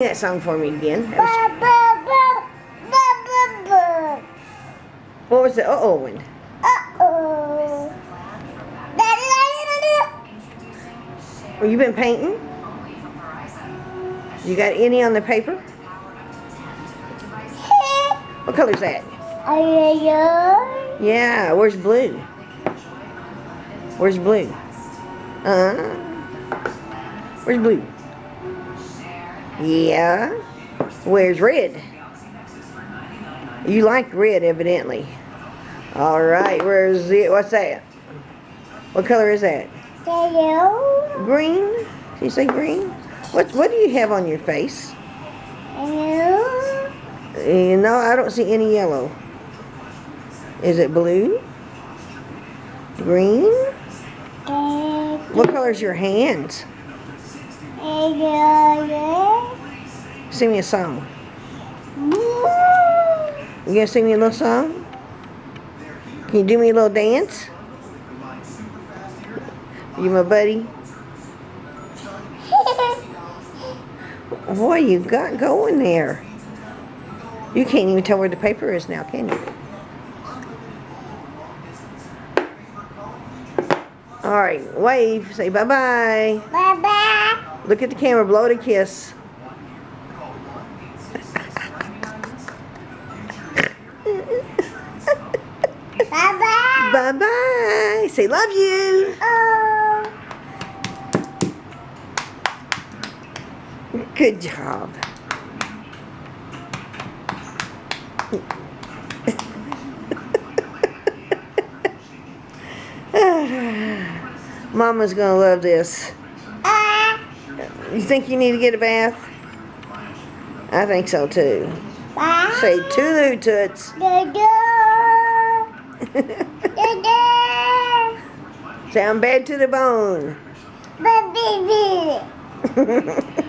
That song for me again. What was the uh-oh one? Uh-oh. Well, you been painting? You got any on the paper? What color's that? Yeah, where's blue? Where's blue? Where's blue? Yeah. Where's red? You like red, evidently. All right, where's it? What's that? What color is that? Yellow. Green? Did you say green? What do you have on your face? Yellow. No, I don't see any yellow. Is it blue? Green? What color's your hands? Sing me a song. You gonna sing me a little song? Can you do me a little dance? You my buddy? What you got going there? You can't even tell where the paper is now, can you? Alright, wave. Say bye-bye. Bye-bye. Look at the camera. Blow it a kiss. Bye-bye. Bye-bye. Say love you. Oh. Good job. Mama's gonna love this. You think you need to get a bath? I think so too. Bye. Say toodaloo toots. Sound bad to the bone. Baby.